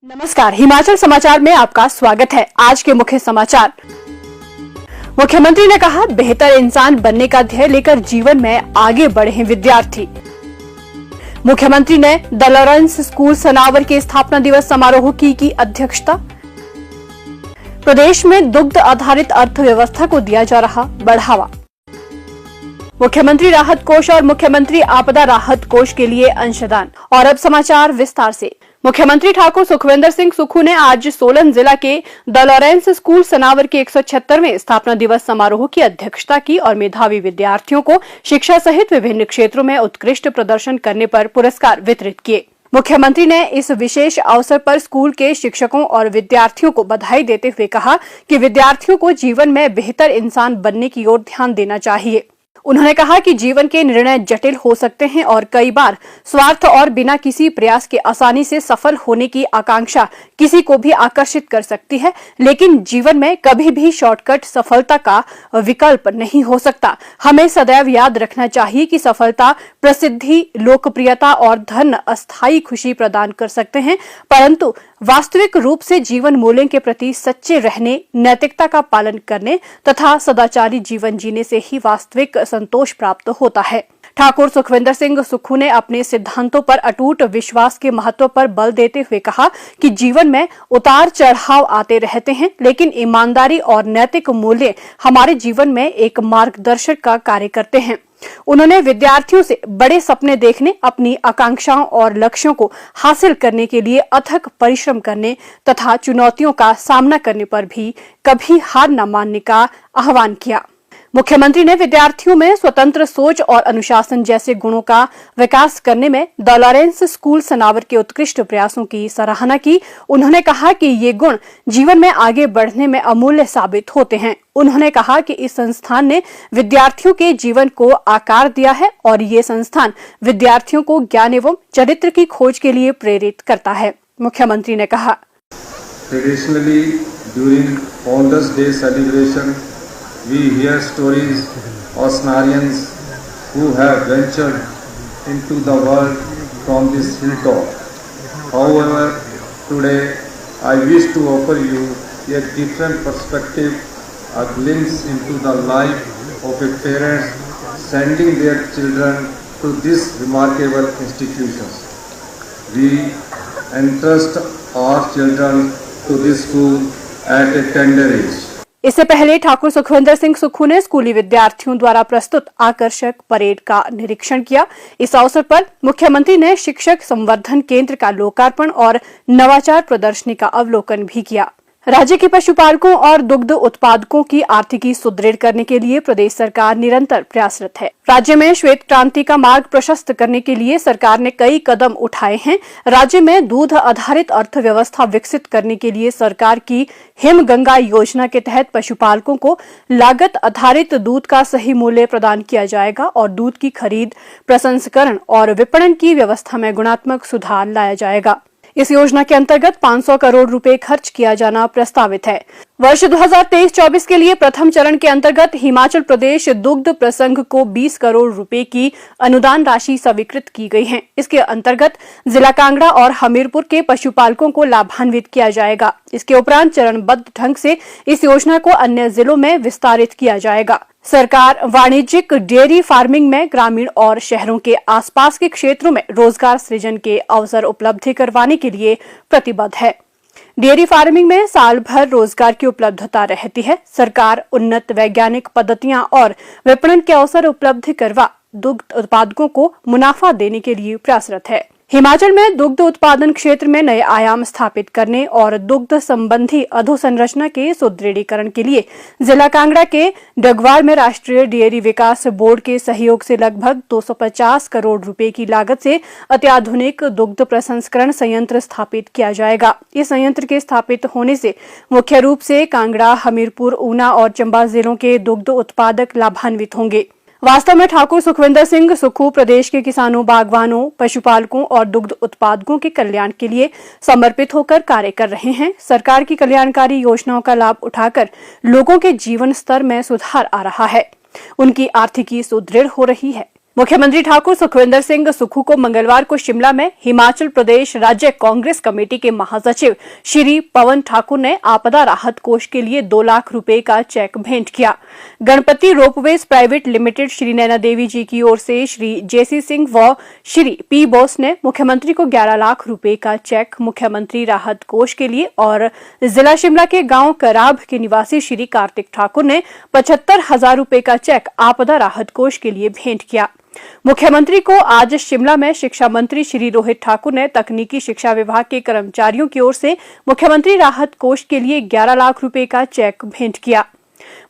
नमस्कार, हिमाचल समाचार में आपका स्वागत है। आज के मुख्य समाचार। मुख्यमंत्री ने कहा, बेहतर इंसान बनने का ध्येय लेकर जीवन में आगे बढ़े हैं विद्यार्थी। मुख्यमंत्री ने द लॉरेंस स्कूल सनावर के स्थापना दिवस समारोह की अध्यक्षता। प्रदेश में दुग्ध आधारित अर्थव्यवस्था को दिया जा रहा बढ़ावा। मुख्यमंत्री राहत कोष और मुख्यमंत्री आपदा राहत कोष के लिए अंशदान। और अब समाचार विस्तार से। मुख्यमंत्री ठाकुर सुखविंदर सिंह सुक्खू ने आज सोलन जिला के द लॉरेंस स्कूल सनावर के 176वें स्थापना दिवस समारोह की अध्यक्षता की और मेधावी विद्यार्थियों को शिक्षा सहित विभिन्न क्षेत्रों में उत्कृष्ट प्रदर्शन करने पर पुरस्कार वितरित किए। मुख्यमंत्री ने इस विशेष अवसर पर स्कूल के शिक्षकों और विद्यार्थियों को बधाई देते हुए कहा कि विद्यार्थियों को जीवन में बेहतर इंसान बनने की ओर ध्यान देना चाहिए। उन्होंने कहा कि जीवन के निर्णय जटिल हो सकते हैं और कई बार स्वार्थ और बिना किसी प्रयास के आसानी से सफल होने की आकांक्षा किसी को भी आकर्षित कर सकती है, लेकिन जीवन में कभी भी शॉर्टकट सफलता का विकल्प नहीं हो सकता। हमें सदैव याद रखना चाहिए कि सफलता, प्रसिद्धि, लोकप्रियता और धन अस्थायी खुशी प्रदान कर सकते हैं, परंतु वास्तविक रूप से जीवन मूल्यों के प्रति सच्चे रहने, नैतिकता का पालन करने तथा सदाचारी जीवन जीने से ही वास्तविक संतोष प्राप्त होता है। ठाकुर सुखविंदर सिंह सुक्खू ने अपने सिद्धांतों पर अटूट विश्वास के महत्व पर बल देते हुए कहा कि जीवन में उतार चढ़ाव आते रहते हैं, लेकिन ईमानदारी और नैतिक मूल्य हमारे जीवन में एक मार्गदर्शक का कार्य करते हैं। उन्होंने विद्यार्थियों से बड़े सपने देखने, अपनी आकांक्षाओं और लक्ष्यों को हासिल करने के लिए अथक परिश्रम करने तथा चुनौतियों का सामना करने पर भी कभी हार न मानने का आह्वान किया। मुख्यमंत्री ने विद्यार्थियों में स्वतंत्र सोच और अनुशासन जैसे गुणों का विकास करने में द लॉरेंस स्कूल सनावर के उत्कृष्ट प्रयासों की सराहना की। उन्होंने कहा कि ये गुण जीवन में आगे बढ़ने में अमूल्य साबित होते हैं। उन्होंने कहा कि इस संस्थान ने विद्यार्थियों के जीवन को आकार दिया है और ये संस्थान विद्यार्थियों को ज्ञान एवं चरित्र की खोज के लिए प्रेरित करता है। मुख्यमंत्री ने कहा, Traditionally, during Founders Day celebration, we hear stories of Snarians who have ventured into the world from this hilltop. However, today I wish to offer you a different perspective, a glimpse into the life of a parents sending their children to these remarkable institutions. We entrust our children to this school at a tender age. इससे पहले ठाकुर सुखविंदर सिंह सुक्खू ने स्कूली विद्यार्थियों द्वारा प्रस्तुत आकर्षक parade का निरीक्षण किया। इस अवसर पर मुख्यमंत्री ने शिक्षक संवर्धन केंद्र का लोकार्पण और नवाचार प्रदर्शनी का अवलोकन भी किया। राज्य के पशुपालकों और दुग्ध उत्पादकों की आर्थिकी सुदृढ़ करने के लिए प्रदेश सरकार निरंतर प्रयासरत है। राज्य में श्वेत क्रांति का मार्ग प्रशस्त करने के लिए सरकार ने कई कदम उठाए हैं। राज्य में दूध आधारित अर्थव्यवस्था विकसित करने के लिए सरकार की हिमगंगा योजना के तहत पशुपालकों को लागत आधारित दूध का सही मूल्य प्रदान किया जाएगा और दूध की खरीद, प्रसंस्करण और विपणन की व्यवस्था में गुणात्मक सुधार लाया जाएगा। इस योजना के अंतर्गत 500 करोड़ रुपए खर्च किया जाना प्रस्तावित है। वर्ष 2023-24 के लिए प्रथम चरण के अंतर्गत हिमाचल प्रदेश दुग्ध प्रसंघ को 20 करोड़ रुपए की अनुदान राशि स्वीकृत की गई है। इसके अंतर्गत जिला कांगड़ा और हमीरपुर के पशुपालकों को लाभान्वित किया जाएगा। इसके उपरांत चरणबद्ध ढंग से इस योजना को अन्य जिलों में विस्तारित किया जाएगा। सरकार वाणिज्यिक डेयरी फार्मिंग में ग्रामीण और शहरों के आसपास के क्षेत्रों में रोजगार सृजन के अवसर उपलब्ध करवाने के लिए प्रतिबद्ध है। डेयरी फार्मिंग में साल भर रोजगार की उपलब्धता रहती है। सरकार उन्नत वैज्ञानिक पद्धतियां और विपणन के अवसर उपलब्ध करवा दुग्ध उत्पादकों को मुनाफा देने के लिए प्रयासरत है। हिमाचल में दुग्ध उत्पादन क्षेत्र में नए आयाम स्थापित करने और दुग्ध संबंधी अधोसंरचना के सुदृढ़ीकरण के लिए जिला कांगड़ा के डगवाल में राष्ट्रीय डेयरी विकास बोर्ड के सहयोग से लगभग 250 करोड़ रुपए की लागत से अत्याधुनिक दुग्ध प्रसंस्करण संयंत्र स्थापित किया जाएगा। इस संयंत्र के स्थापित होने से मुख्य रूप से कांगड़ा, हमीरपुर, ऊना और चंबा जिलों के दुग्ध उत्पादक लाभान्वित होंगे। वास्तव में ठाकुर सुखविंदर सिंह सुक्खू प्रदेश के किसानों, बागवानों, पशुपालकों और दुग्ध उत्पादकों के कल्याण के लिए समर्पित होकर कार्य कर रहे हैं। सरकार की कल्याणकारी योजनाओं का लाभ उठाकर लोगों के जीवन स्तर में सुधार आ रहा है। उनकी आर्थिकी सुदृढ़ हो रही है। मुख्यमंत्री ठाकुर सुखविंदर सिंह सुक्खू को मंगलवार को शिमला में हिमाचल प्रदेश राज्य कांग्रेस कमेटी के महासचिव श्री पवन ठाकुर ने आपदा राहत कोष के लिए 2 लाख रुपए का चेक भेंट किया। Ganpati ropeways private limited Shri Naina Devi ji की ओर से श्री जेसी सिंह व श्री पी बोस ने मुख्यमंत्री को 11 लाख रुपए का चेक मुख्यमंत्री राहत कोष के लिए और जिला शिमला के गांव कराब के निवासी श्री कार्तिक ठाकुर ने 75,000 रुपए का चेक आपदा राहत कोष के लिए भेंट किया। मुख्यमंत्री को आज शिमला में शिक्षा मंत्री श्री रोहित ठाकुर ने तकनीकी शिक्षा विभाग के कर्मचारियों की ओर से मुख्यमंत्री राहत कोष के लिए 11 लाख रुपए का चेक भेंट किया।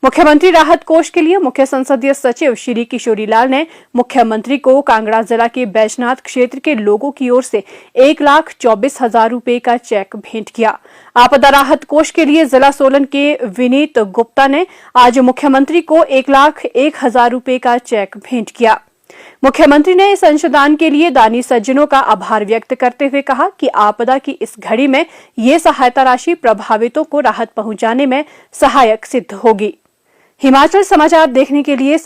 मुख्यमंत्री राहत कोष के लिए मुख्य संसदीय सचिव श्री किशोरी लाल ने मुख्यमंत्री को कांगड़ा जिला के बैजनाथ क्षेत्र के लोगों की ओर से 1,24,000 रुपए का चेक भेंट किया। आपदा राहत कोष के लिए जिला सोलन के विनीत गुप्ता ने आज मुख्यमंत्री को 1,01,000 रुपए का चेक भेंट किया। मुख्यमंत्री ने इस अंशदान के लिए दानी सज्जनों का आभार व्यक्त करते हुए कहा कि आपदा की इस घड़ी में ये सहायता राशि प्रभावितों को राहत पहुंचाने में सहायक सिद्ध होगी। हिमाचल समाचार देखने के लिए